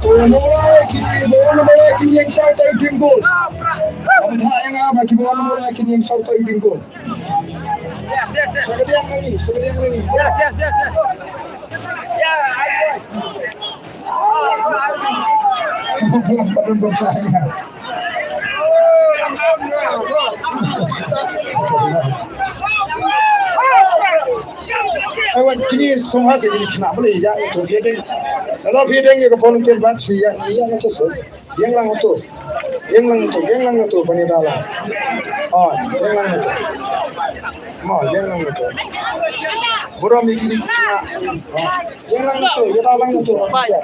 mulai kini yang saya tahu tinggal. Apa yang apa kini mulai kini yang saya tahu tinggal. Seperti yang ini. Yes. Ya, pulang pada bertanya. Awan kini semua segini kena boleh ya itu feeding. Kalau feeding ya volunteer batch ya yang itu sih. Yang lang itu panitala. Oh, yang lang itu. Mau yang lang itu. Burung ini kena. Yang lang itu, kita lang itu.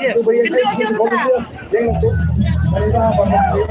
Itu beri kita volunteer. Yang itu panitala volunteer.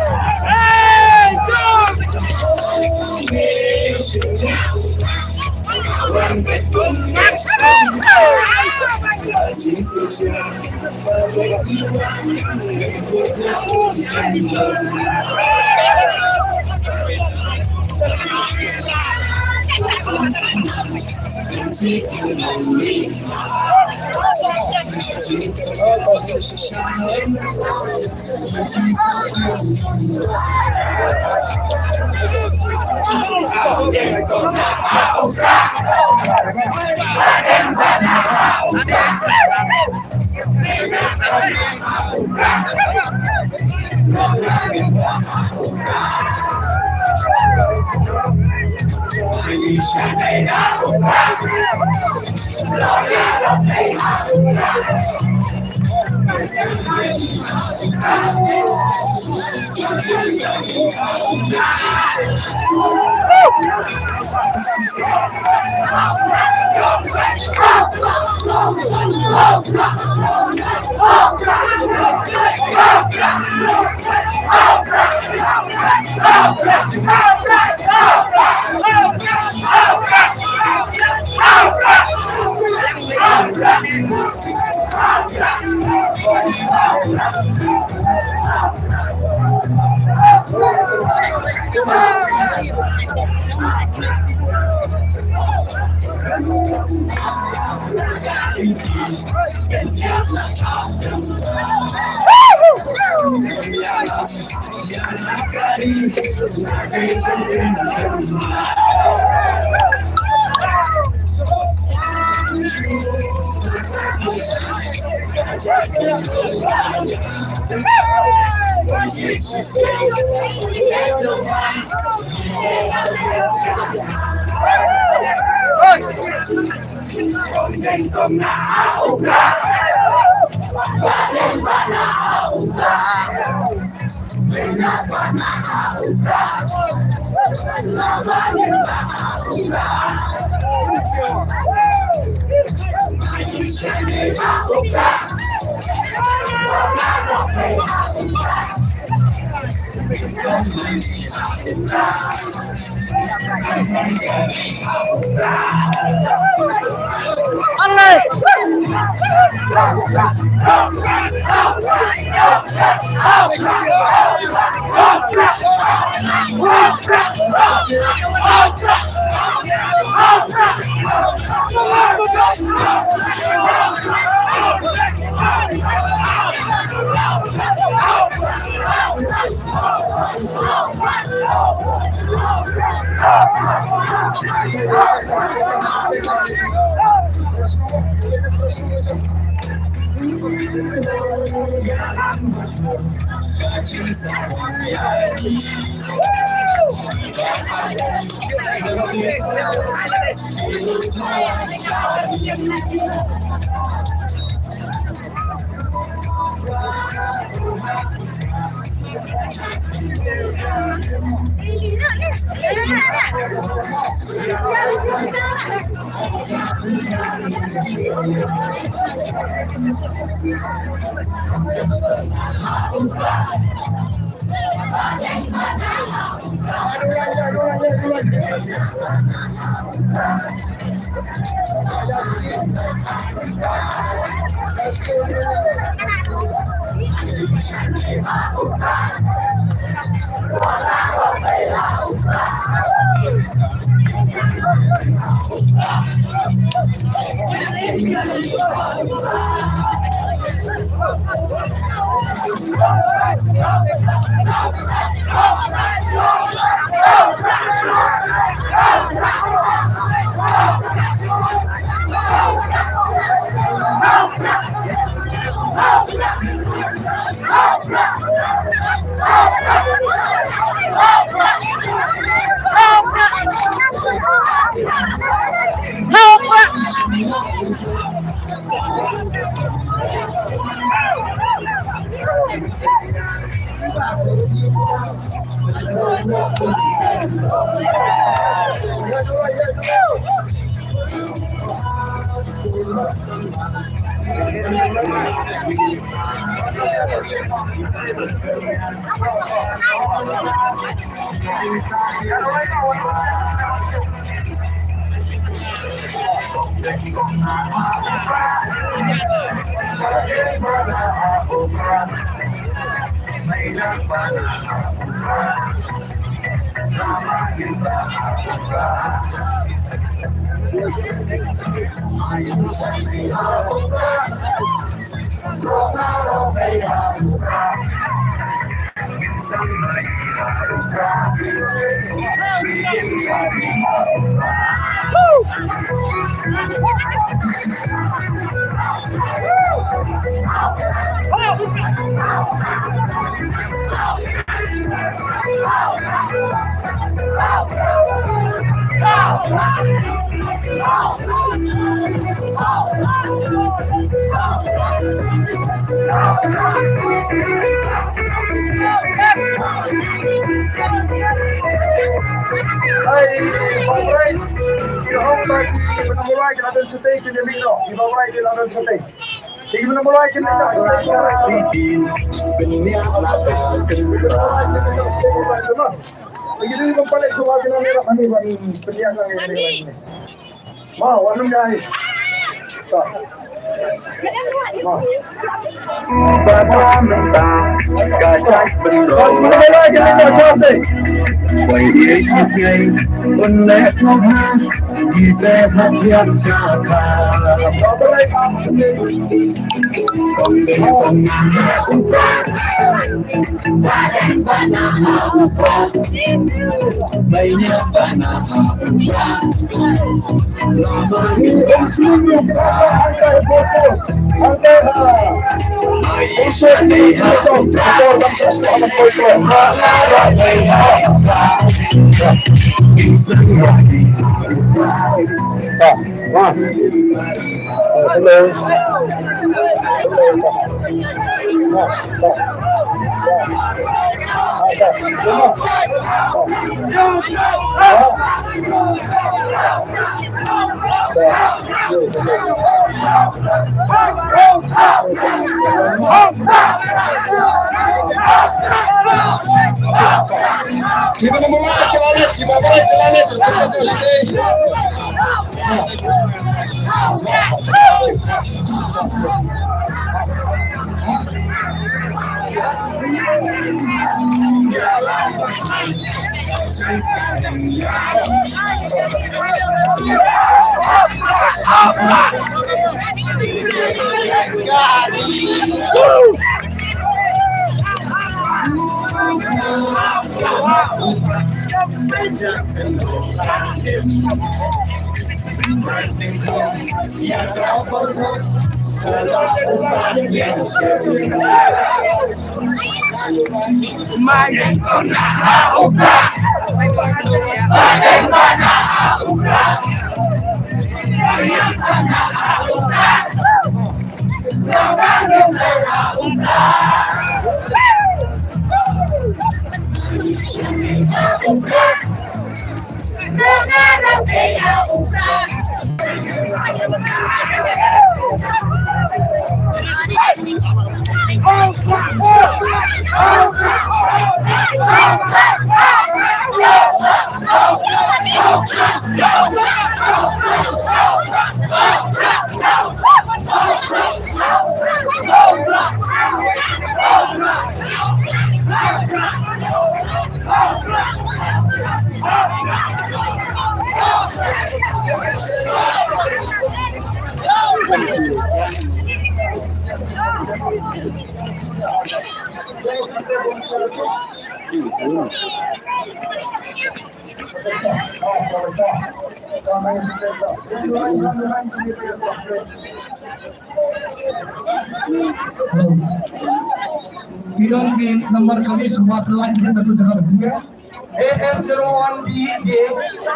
Ilang number kami semua telah kita sudah dengar. AS01BJ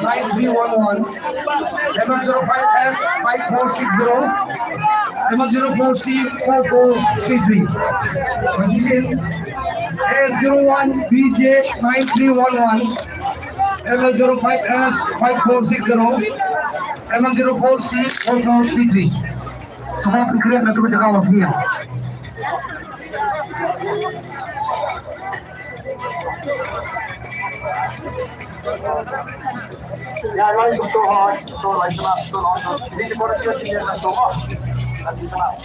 9311, M05S 5460, M04C 4433. AS01BJ 9311, M05S 5460, M04C 4433. Semua pikiran aku berjaga waktunya. Ya, lain untuk orang, so lain nak, so orang. Ini boleh jadi yang nak semua. Nanti nak.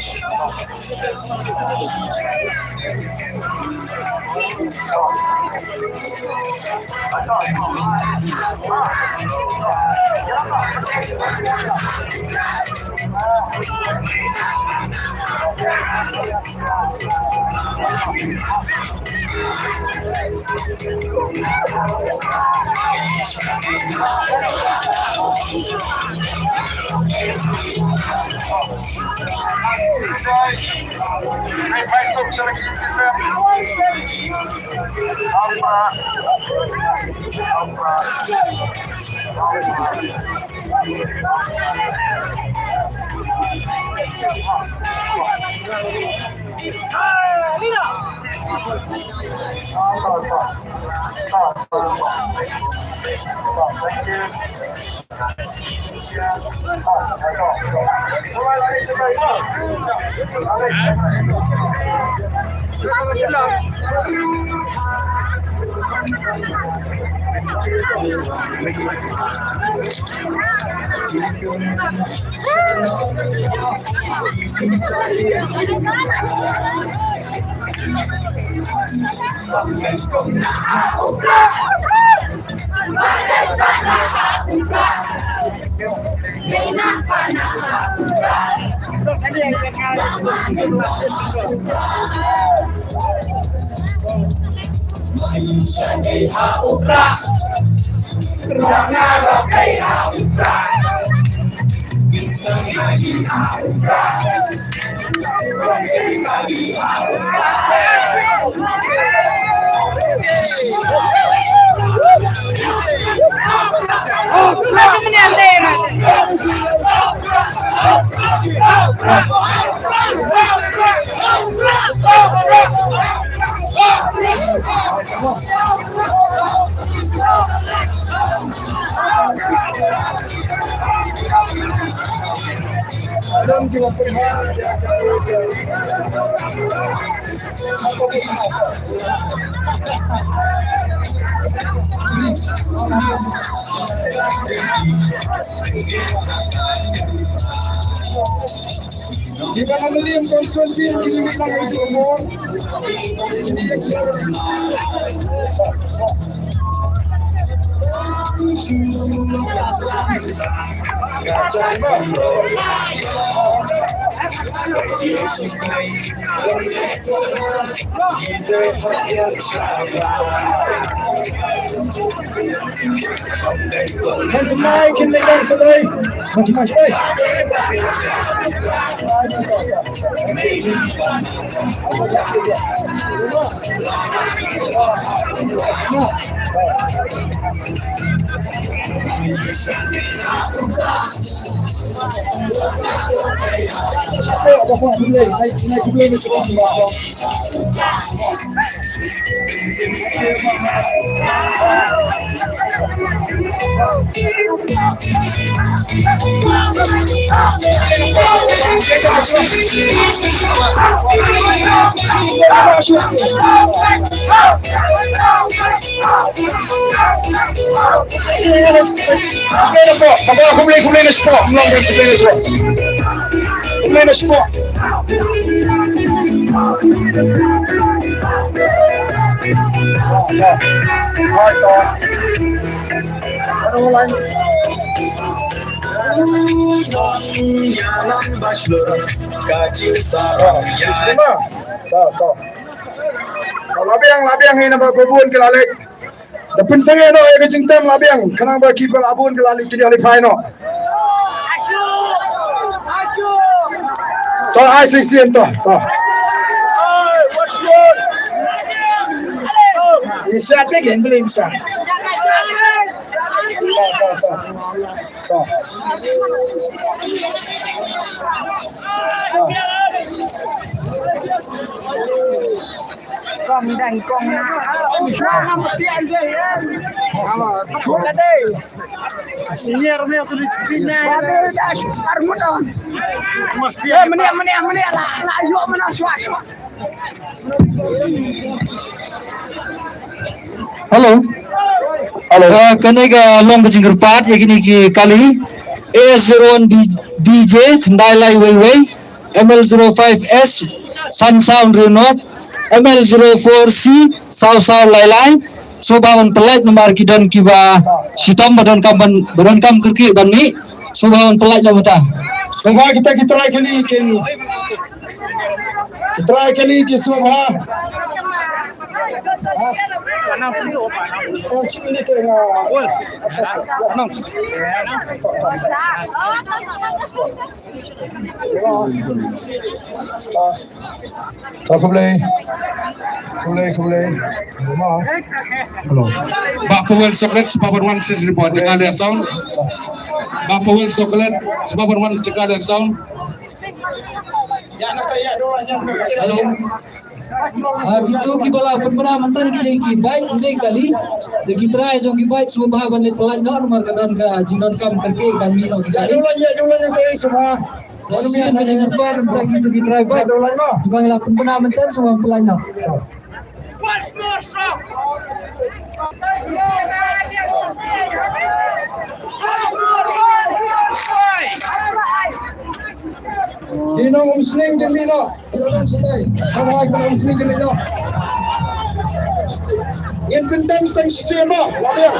Jika membeli yang konsumsi yang dilimit lagi umur, Mai kita yang sedai, mai sedai. Khunlei na spot, melanggar khunlei na spot. Khunlei na spot. Ano lang? Yalan başlar, kaçın sarı yalan. Tamam. Kalau labiang ini nama babun ke lalik. Depan sangai no ya kejengtam labiang. Kenang ba Kiba abun ke lalik kini alif no. Toh ai sisian toh. Shad ni geng belum Shad. Toh. Con đành con na một tiền gì ama thua đây nier nier tu sini ada armudan mesti meni la yo mana shwa Halo. Kanega long kejingir pat ya gini kali A01 BJ Kendai Lai Wei ML05S Sun Sound Renot ML04C South Lai Lai Sobawan Pelait nomor kidan Kiba Sitom badan kam kerki bani Sobawan Pelait nomor ta. Semoga kita try kali ke Sobha. khunlei. Hello. Pak Powell Chocolate sebab one says report jaga dia sound. Pak Powell Chocolate sebab one jaga dia sound. Ya nak ya doanya. Halo. Itu kibala pernah mantan kita baik untuk kali kita try jong baik subah banit pelan nomor kadon ka jingdon kam kerke kami no kali Doanya kai semua. saya hanya ngebar untuk kita try baik bang la pernah mantan semua pelan no. Dino umsling dino. Ilan sini. Sama aku umsling dino. Yang penting stay sema, labiang.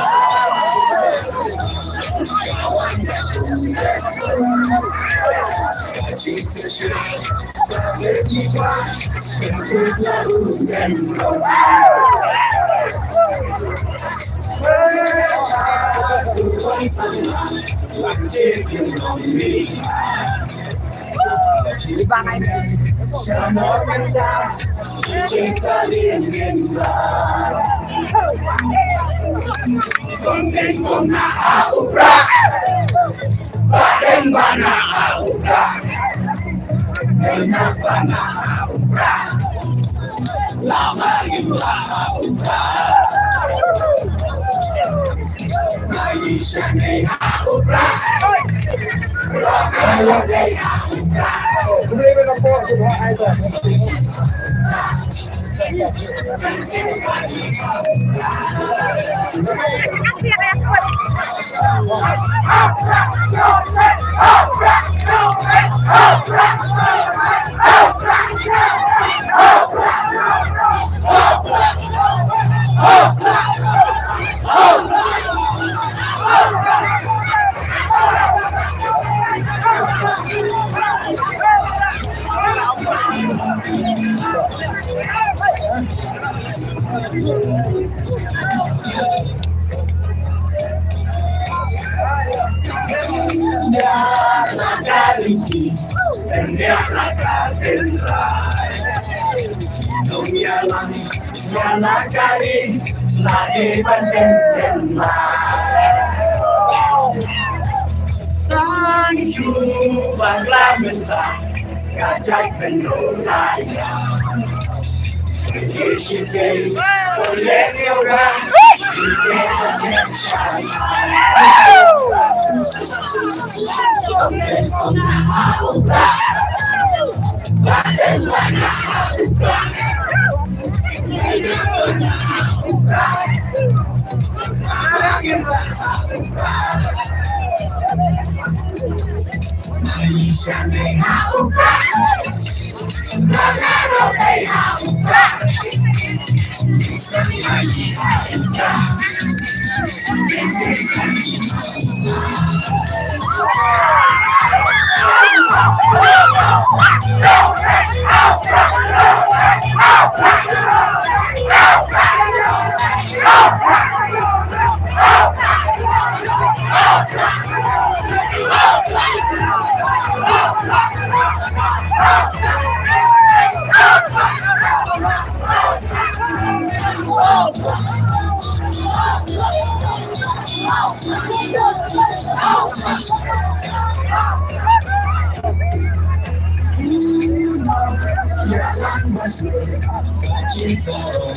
Thank you,